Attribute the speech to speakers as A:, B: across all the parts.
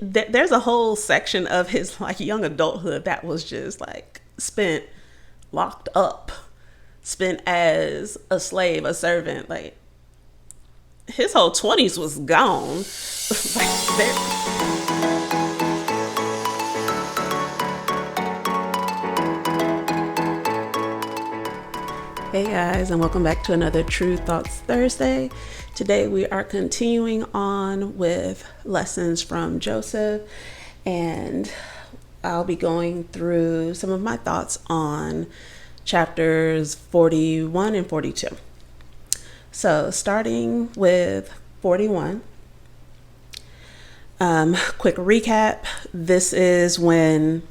A: There's a whole section of his like young adulthood that was just like spent locked up, spent as a slave, a servant. Like his whole 20s was gone. like there, Hey guys, and welcome back to another True Thoughts Thursday. Today we are continuing on with lessons from Joseph, and I'll be going through some of my thoughts on chapters 41 and 42. So, starting with 41, quick recap. This is when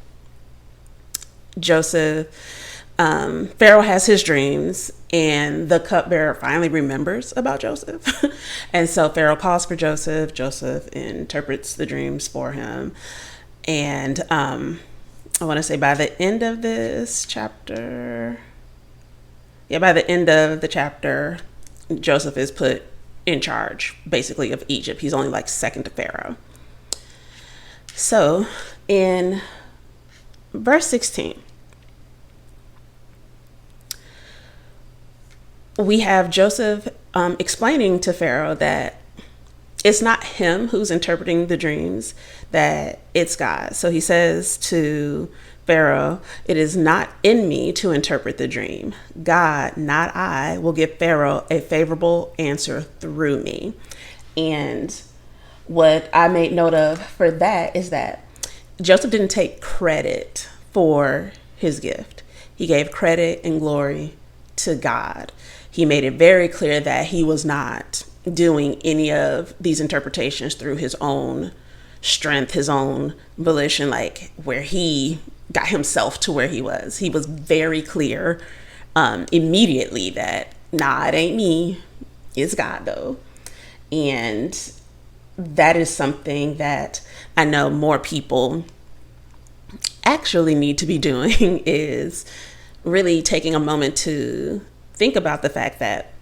A: Pharaoh has his dreams, and the cupbearer finally remembers about Joseph. And so Pharaoh calls for Joseph. Joseph interprets the dreams for him. And I want to say by the end of this chapter, by the end of the chapter, Joseph is put in charge, basically, of Egypt. He's only like second to Pharaoh. So in verse 16, we have Joseph explaining to Pharaoh that it's not him who's interpreting the dreams, that it's God. So he says to Pharaoh, "It is not in me to interpret the dream. God, not I, will give Pharaoh a favorable answer through me." And what I made note of for that is that Joseph didn't take credit for his gift. He gave credit and glory to God. He made it very clear that he was not doing any of these interpretations through his own strength, his own volition, like where he got himself to where he was. He was very clear immediately that, nah, it ain't me, it's God though. And that is something that I know more people actually need to be doing, is really taking a moment to think about the fact that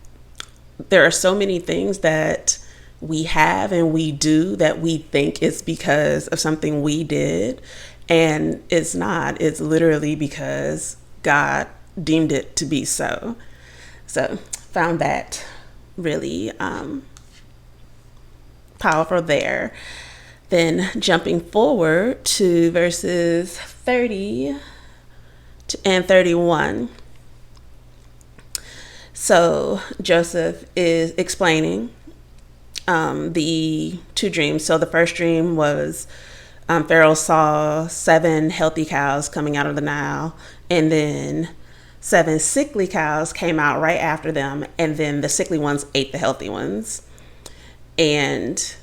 A: there are so many things that we have and we do that we think is because of something we did, and it's not. It's literally because God deemed it to be so. So found that really powerful there. Then jumping forward to verses 30 and 31. So Joseph is explaining the two dreams. So the first dream was Pharaoh saw 7 healthy cows coming out of the Nile, and then 7 sickly cows came out right after them, and then the sickly ones ate the healthy ones. And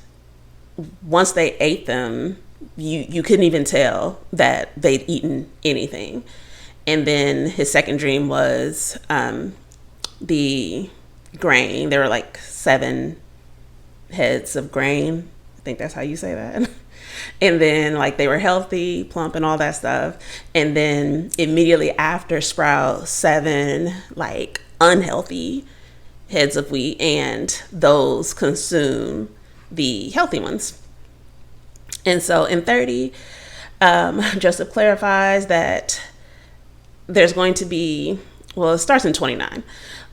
A: once they ate them, you couldn't even tell that they'd eaten anything. And then his second dream was the grain. There were like 7 heads of grain. I think that's how you say that. And then like they were healthy, plump, and all that stuff. And then immediately after sprout 7 like unhealthy heads of wheat, and those consume the healthy ones. And so in 30, Joseph clarifies that there's going to be, well, it starts in 29,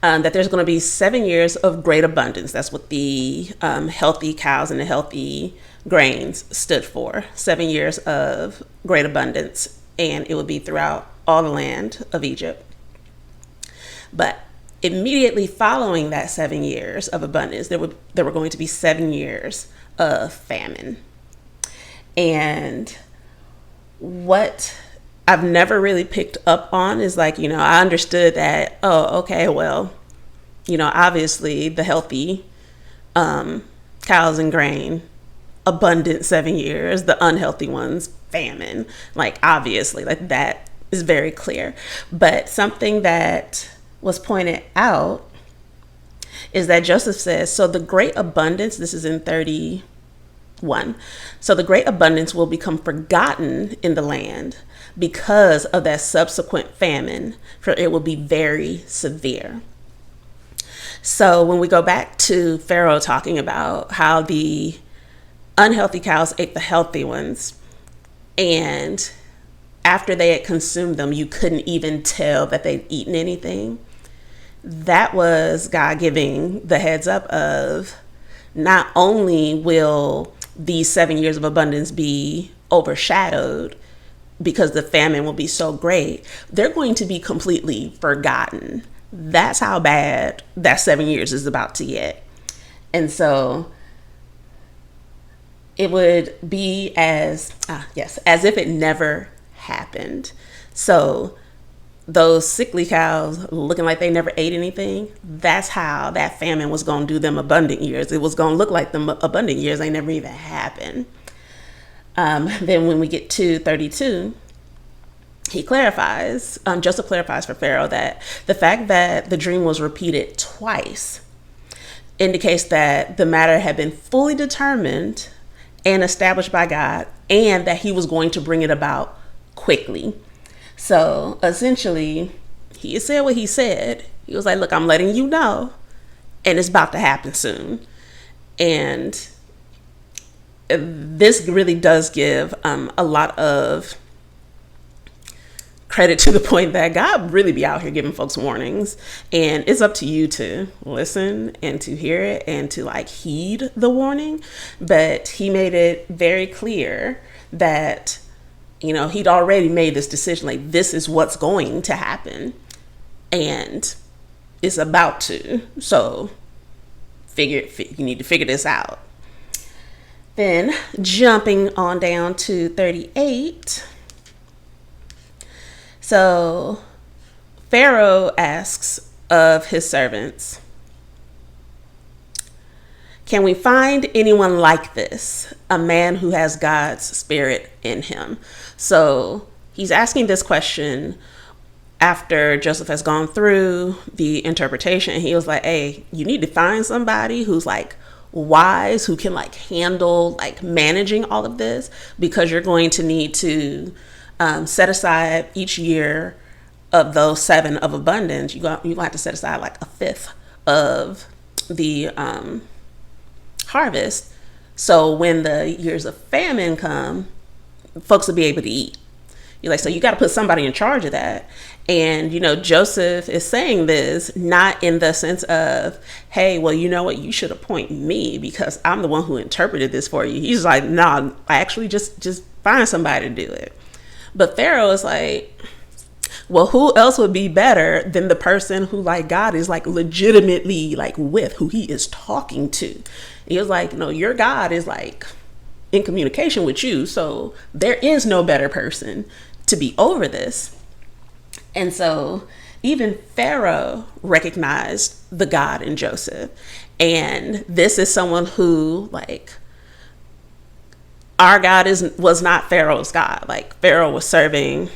A: that there's going to be 7 years of great abundance. That's what the healthy cows and the healthy grains stood for. 7 years of great abundance, and it would be throughout all the land of Egypt. But immediately following that 7 years of abundance, there were going to be 7 years of famine. And what I've never really picked up on is like, I understood that, oh, okay, well, obviously the healthy cows and grain, abundant 7 years, the unhealthy ones, famine. Like, obviously, like that is very clear. But something that was pointed out is that Joseph says, so the great abundance, this is in 31, so the great abundance will become forgotten in the land because of that subsequent famine, for it will be very severe. So when we go back to Pharaoh talking about how the unhealthy cows ate the healthy ones. And after they had consumed them, you couldn't even tell that they'd eaten anything. That was God giving the heads up of, not only will these 7 years of abundance be overshadowed because the famine will be so great, they're going to be completely forgotten. That's how bad that 7 years is about to get. And so it would be as if it never happened. So those sickly cows looking like they never ate anything, that's how that famine was going to do them abundant years. It was going to look like them abundant years, they never even happened. Then when we get to 32, Joseph clarifies for Pharaoh that the fact that the dream was repeated twice indicates that the matter had been fully determined and established by God, and that he was going to bring it about quickly. So essentially, he said what he said. He was like, look, I'm letting you know, and it's about to happen soon. And this really does give a lot of credit to the point that God really be out here giving folks warnings, and it's up to you to listen and to hear it and to heed the warning. But he made it very clear that, he'd already made this decision, this is what's going to happen, and it's about to. So you need to figure this out. Then jumping on down to 38. So Pharaoh asks of his servants, can we find anyone like this, a man who has God's spirit in him? So he's asking this question after Joseph has gone through the interpretation. He was like, hey, you need to find somebody who's wise, who can handle managing all of this, because you're going to need to set aside each year of those 7 of abundance. You're going to have to set aside a fifth of the harvest. So when the years of famine come, folks will be able to eat. So you got to put somebody in charge of that. And, Joseph is saying this not in the sense of, hey, well, you know what, you should appoint me because I'm the one who interpreted this for you. He's like, nah, I actually just find somebody to do it. But Pharaoh is like, well, who else would be better than the person who God is legitimately with, who he is talking to? He was like, no, your God is in communication with you. So there is no better person to be over this. And so even Pharaoh recognized the God in Joseph. And this is someone who our God was not Pharaoh's God. Pharaoh was serving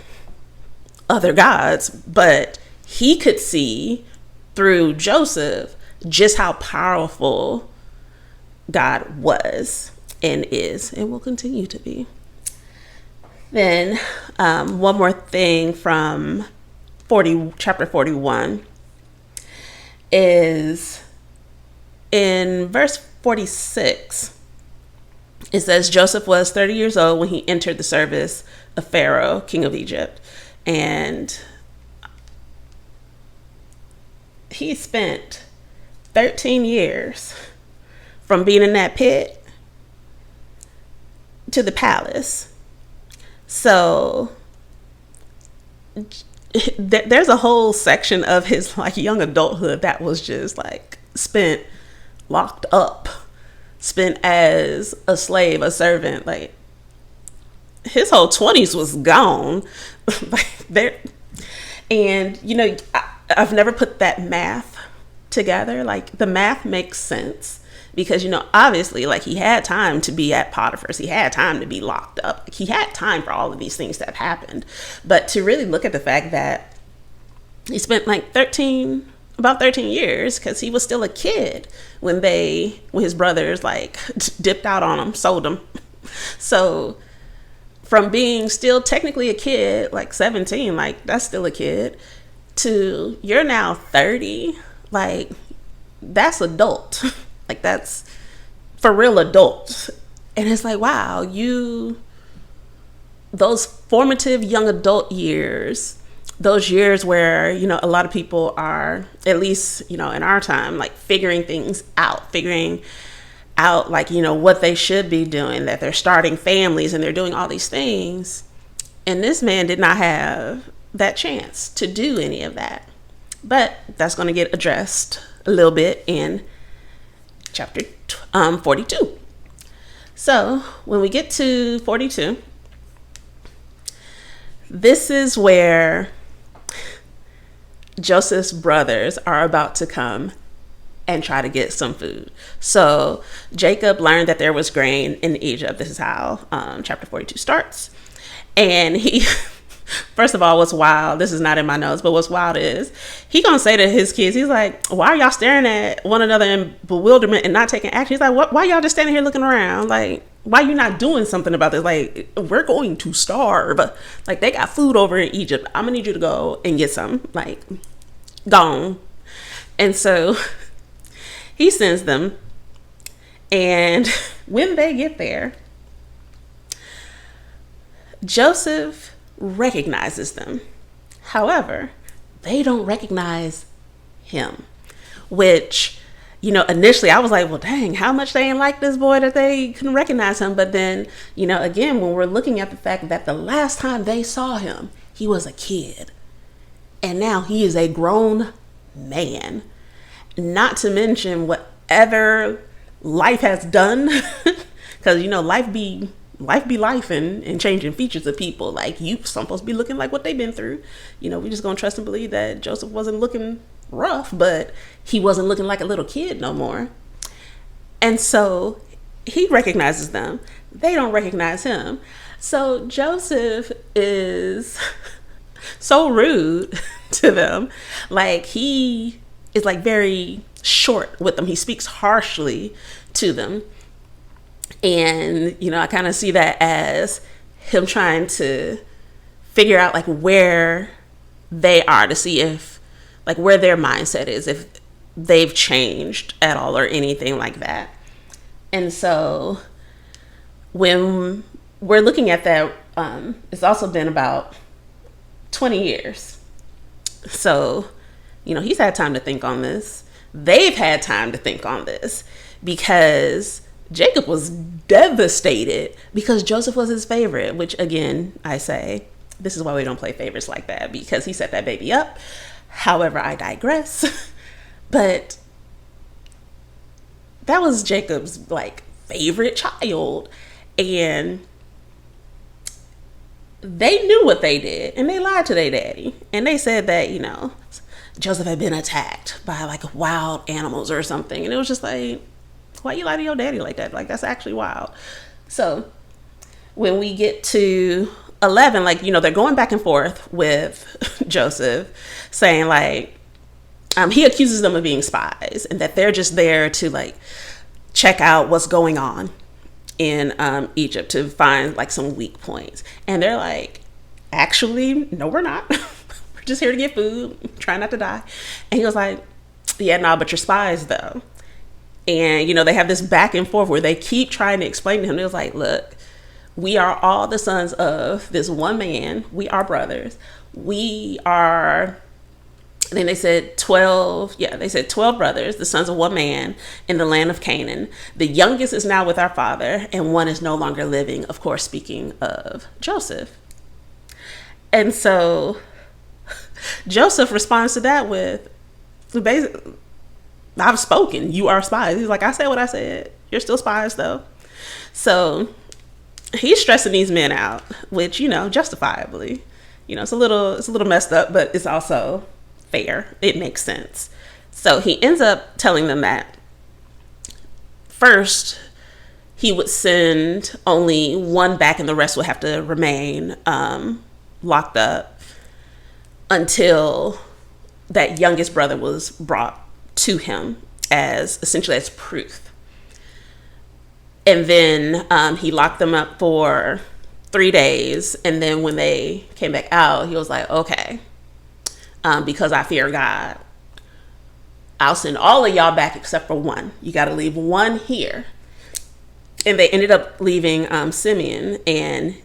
A: other gods, but he could see through Joseph just how powerful God was and is and will continue to be. Then one more thing from chapter 41 is in verse 46. It says, Joseph was 30 years old when he entered the service of Pharaoh, king of Egypt. And he spent 13 years from being in that pit to the palace. So there's a whole section of his young adulthood that was just spent locked up, spent as a slave, a servant. His whole 20s was gone. And I've never put that math together. The math makes sense because obviously he had time to be at Potiphar's, he had time to be locked up, he had time for all of these things that happened. But to really look at the fact that he spent about 13 years, because he was still a kid when his brothers dipped out on him, sold him. So from being still technically a kid, 17, that's still a kid, to you're now 30, that's adult. That's for real adult. And it's like, wow, those formative young adult years, those years where, a lot of people are, at least, in our time, like figuring things out, like, what they should be doing, that they're starting families and they're doing all these things. And this man did not have that chance to do any of that. But that's going to get addressed a little bit in chapter 42. So when we get to 42, this is where Joseph's brothers are about to come and try to get some food. So Jacob learned that there was grain in Egypt. This is how chapter 42 starts. And he, first of all, what's wild, this is not in my notes, but what's wild is he gonna say to his kids, he's like, why are y'all staring at one another in bewilderment and not taking action? He's like, why y'all just standing here looking around? Like, why you not doing something about this? Like, we're going to starve. Like, they got food over in Egypt. I'm gonna need you to go and get some. Like, gone. And so he sends them. And when they get there, Joseph recognizes them. However, they don't recognize him, which, initially I was like, well, dang, how much they ain't like this boy that they couldn't recognize him. But then, again, when we're looking at the fact that the last time they saw him, he was a kid. And now he is a grown man. Not to mention whatever life has done. Because, life be life and changing features of people. Like, you supposed to be looking like what they've been through. We just gonna trust and believe that Joseph wasn't looking rough, but he wasn't looking like a little kid no more. And so he recognizes them. They don't recognize him. So Joseph is so rude to them. Like, he is like very short with them. He speaks harshly to them. And, I kind of see that as him trying to figure out like where they are, to see if like where their mindset is, if they've changed at all or anything like that. And so when we're looking at that, it's also been about 20 years. So, he's had time to think on this. They've had time to think on this, because Jacob was devastated because Joseph was his favorite, which, again, I say, this is why we don't play favorites like that, because he set that baby up. However, I digress. But that was Jacob's like favorite child. And they knew what they did, and they lied to their daddy. And they said that, Joseph had been attacked by like wild animals or something. And it was just like, why you lie to your daddy like that? Like, that's actually wild. So when we get to 11, like, they're going back and forth with Joseph, saying like, he accuses them of being spies and that they're just there to like check out what's going on in Egypt, to find like some weak points. And they're like, actually, no, we're not. We're just here to get food, try not to die. And he was like, yeah, no, but you're spies though. And, they have this back and forth where they keep trying to explain to him. It was like, look, we are all the sons of this one man. We are brothers. We are, and then they said 12. Yeah, they said 12 brothers, the sons of one man in the land of Canaan. The youngest is now with our father, and one is no longer living. Of course, speaking of Joseph. And so Joseph responds to that with, basically, I've spoken. You are spies. He's like, I said what I said. You're still spies though. So he's stressing these men out, which, justifiably, it's a little messed up, but it's also fair. It makes sense. So he ends up telling them that first he would send only one back and the rest would have to remain locked up until that youngest brother was brought to him as essentially as proof. And then he locked them up for 3 days. And then when they came back out, he was like, okay, because I fear God, I'll send all of y'all back except for one. You got to leave one here. And they ended up leaving Simeon, and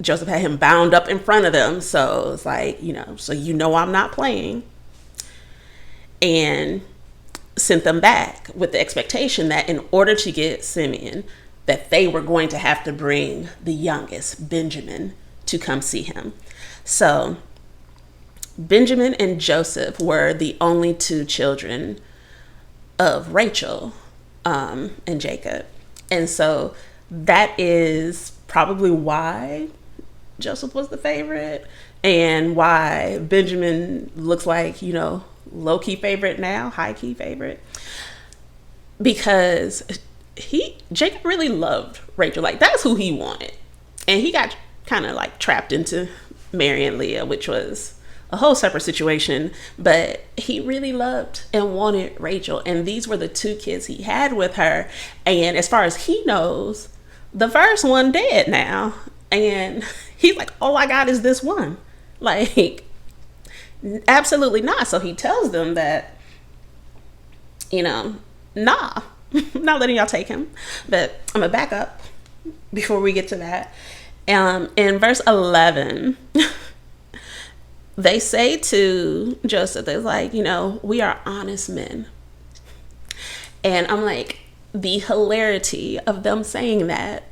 A: Joseph had him bound up in front of them. So it's like, so I'm not playing. And sent them back with the expectation that in order to get Simeon, that they were going to have to bring the youngest, Benjamin, to come see him. So Benjamin and Joseph were the only two children of Rachel and Jacob. And so that is probably why Joseph was the favorite, and why Benjamin looks like, low-key favorite now, high-key favorite. Because Jacob really loved Rachel. Like, that's who he wanted. And he got kind of like trapped into Mary and Leah, which was a whole separate situation. But he really loved and wanted Rachel. And these were the two kids he had with her. And as far as he knows, the first one dead now. And he's like, all I got is this one. Like, absolutely not. So he tells them that, nah, I'm not letting y'all take him. But I'm going to back up before we get to that. In verse 11, they say to Joseph, they're like, we are honest men. And I'm like, the hilarity of them saying that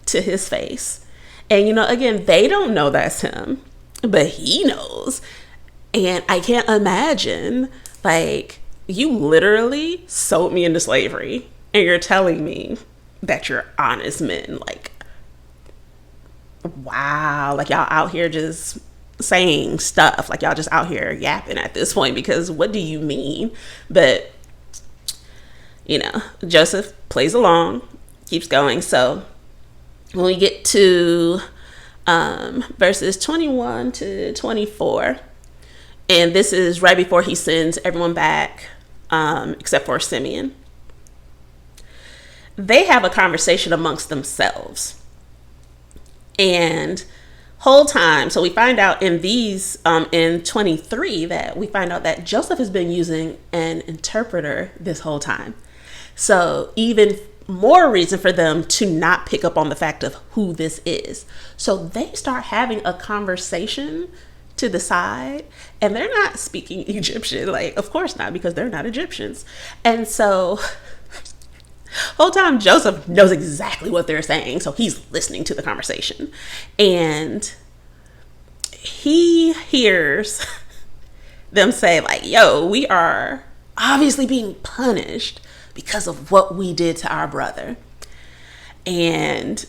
A: to his face. And, again, they don't know that's him, but he knows. And I can't imagine, like, you literally sold me into slavery and you're telling me that you're honest men. Like, wow. Like, y'all out here just saying stuff. Like, y'all just out here yapping at this point, because what do you mean? But, Joseph plays along, keeps going. So when we get to verses 21 to 24, and this is right before he sends everyone back, except for Simeon. They have a conversation amongst themselves. And whole time, so we find out in these, in 23, that we find out that Joseph has been using an interpreter this whole time. So even more reason for them to not pick up on the fact of who this is. So they start having a conversation to the side, and they're not speaking Egyptian. Like, of course not, because they're not Egyptians. And so whole time Joseph knows exactly what they're saying, so he's listening to the conversation, and he hears them say, like, yo, we are obviously being punished because of what we did to our brother. And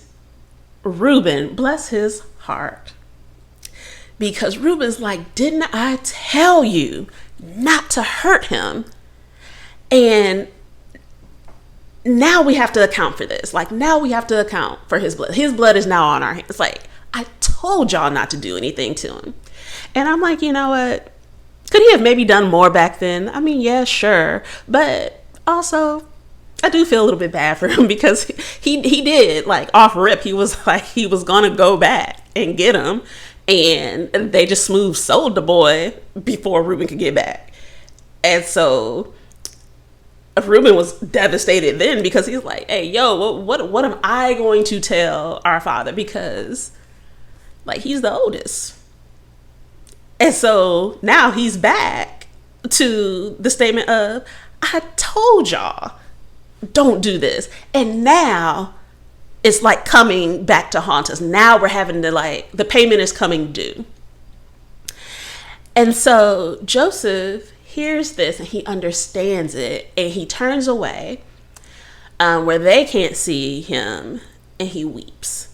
A: Reuben, bless his heart, because Reuben's like, didn't I tell you not to hurt him? And now we have to account for this. Like, now we have to account for his blood. His blood is now on our hands. Like, I told y'all not to do anything to him. And I'm like, you know what? Could he have maybe done more back then? I mean, yeah, sure. But also, I do feel a little bit bad for him, because he did, like, off rip. He was like, he was going to go back and get him. And they just smooth sold the boy before Reuben could get back. And so Reuben was devastated then, because he's like, hey, yo, what am I going to tell our father? Because, like, he's the oldest. And so now he's back to the statement of, I told y'all, don't do this. And now it's like coming back to haunt us. Now we're having to, like, the payment is coming due. And so Joseph hears this and he understands it, and he turns away where they can't see him, and he weeps.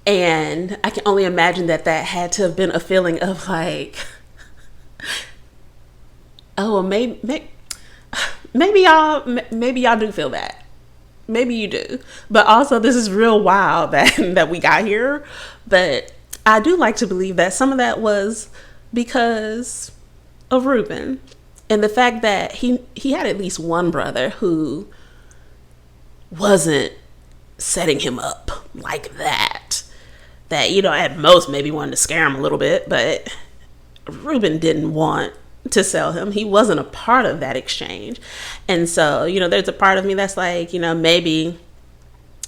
A: And I can only imagine that had to have been a feeling of, like, oh, well, maybe y'all do feel that. Maybe you do. But also, this is real wild that we got here. But I do like to believe that some of that was because of Reuben, and the fact that he had at least one brother who wasn't setting him up like that at most maybe wanted to scare him a little bit, but Reuben didn't want to sell him. He wasn't a part of that exchange. And so, there's a part of me that's like, maybe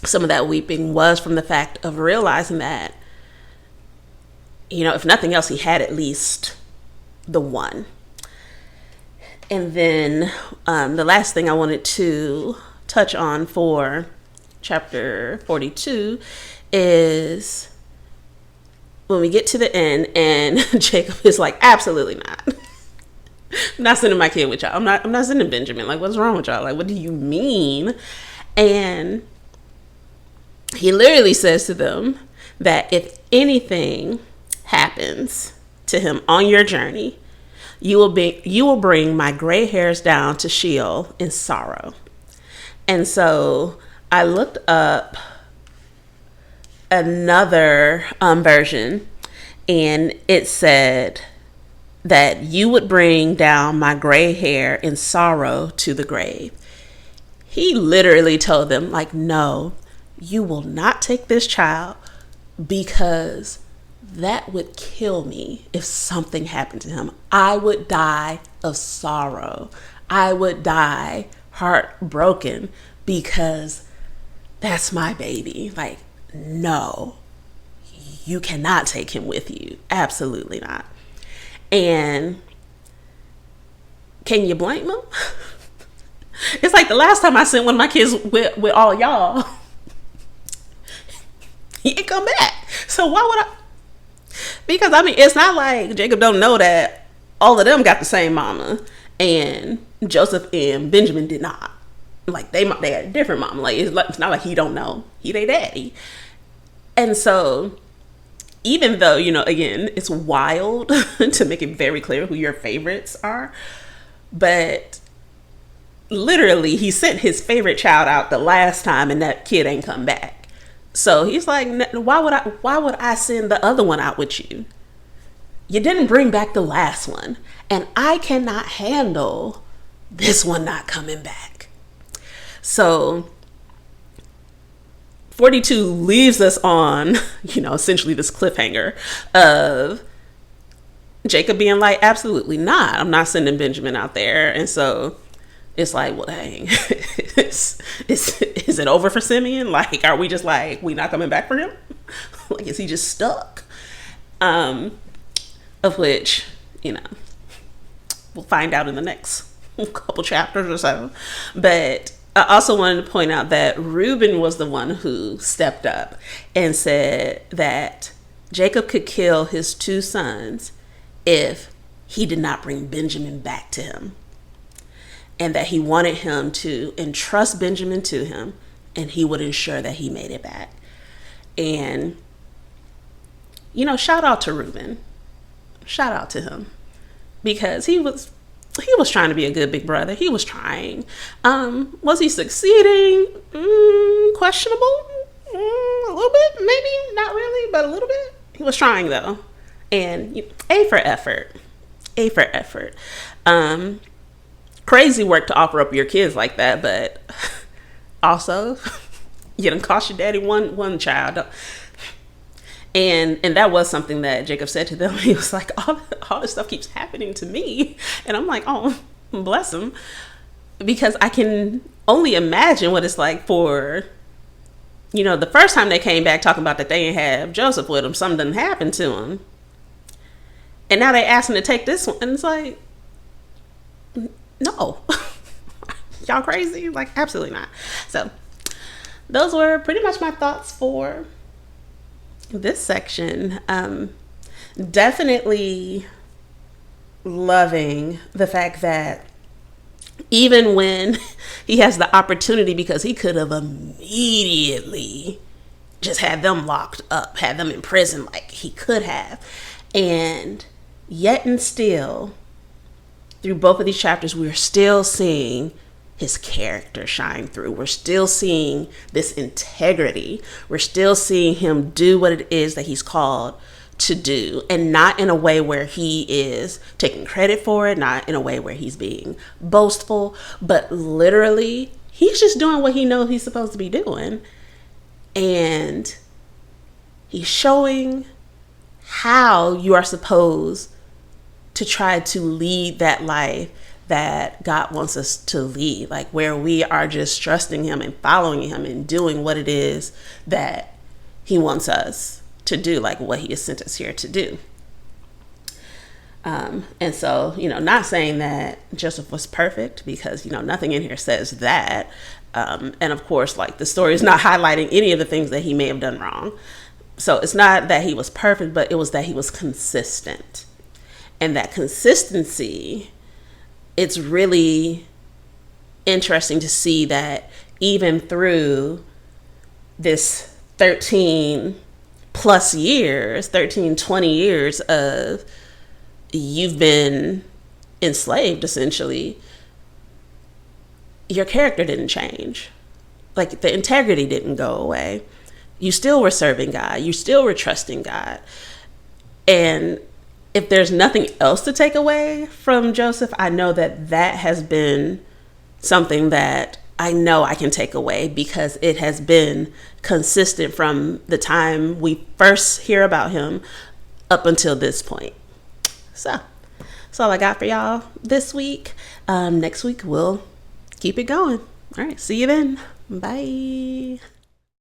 A: some of that weeping was from the fact of realizing that, if nothing else, he had at least the one. And then the last thing I wanted to touch on for chapter 42 is when we get to the end and Jacob is like, absolutely not. I'm not sending my kid with y'all. I'm not sending Benjamin. Like, what's wrong with y'all? Like, what do you mean? And he literally says to them that if anything happens to him on your journey, you will bring my gray hairs down to Sheol in sorrow. And so I looked up another version, and it said that you would bring down my gray hair in sorrow to the grave. He literally told them, like, no, you will not take this child, because that would kill me if something happened to him. I would die of sorrow. I would die heartbroken, because that's my baby. Like, no, you cannot take him with you. Absolutely not. And can you blame him? It's like the last time I sent one of my kids with all y'all, he ain't come back. So why would I? Because it's not like Jacob don't know that all of them got the same mama, and Joseph and Benjamin did not. Like they had a different mama. Like it's not like he don't know. He their daddy. And so even though, again, it's wild to make it very clear who your favorites are, but literally he sent his favorite child out the last time and that kid ain't come back. So he's like, why would I send the other one out with you? You didn't bring back the last one, and I cannot handle this one not coming back. So 42 leaves us on, essentially this cliffhanger of Jacob being like, absolutely not. I'm not sending Benjamin out there. And so it's like, well, dang, is it over for Simeon? Like, are we just like, we not coming back for him? Like, is he just stuck? Of which, we'll find out in the next couple chapters or so. But I also wanted to point out that Reuben was the one who stepped up and said that Jacob could kill his two sons if he did not bring Benjamin back to him, and that he wanted him to entrust Benjamin to him, and he would ensure that he made it back. And, shout out to Reuben. Shout out to him, because he was trying to be a good big brother. He was trying. Was he succeeding? Questionable. A little bit, maybe not really, but a little bit. He was trying though, and A for effort. Crazy work to offer up your kids like that, but also you done cost your daddy one child. And that was something that Jacob said to them. He was like, all this stuff keeps happening to me. And I'm like, oh, bless him. Because I can only imagine what it's like for, the first time they came back talking about that they didn't have Joseph with them, something happened to him. And now they ask him to take this one. And it's like, no. Y'all crazy? Like, absolutely not. So those were pretty much my thoughts for this section. Definitely loving the fact that even when he has the opportunity, because he could have immediately just had them locked up, had them in prison, like he could have, and yet and still through both of these chapters we're still seeing his character shine through. We're still seeing this integrity. We're still seeing him do what it is that he's called to do, and not in a way where he is taking credit for it, not in a way where he's being boastful, but literally he's just doing what he knows he's supposed to be doing. And he's showing how you are supposed to try to lead that life that God wants us to lead, like where we are just trusting him and following him and doing what it is that he wants us to do, like what he has sent us here to do. And so, not saying that Joseph was perfect, because, nothing in here says that. And of course, like, the story is not highlighting any of the things that he may have done wrong. So it's not that he was perfect, but it was that he was consistent. And that consistency, it's really interesting to see that even through this 13 plus years, 13, 20 years of you've been enslaved, essentially, your character didn't change. Like, the integrity didn't go away. You still were serving God. You still were trusting God. And if there's nothing else to take away from Joseph, I know that that has been something that I know I can take away, because it has been consistent from the time we first hear about him up until this point. So that's all I got for y'all this week. Next week, we'll keep it going. All right. See you then. Bye.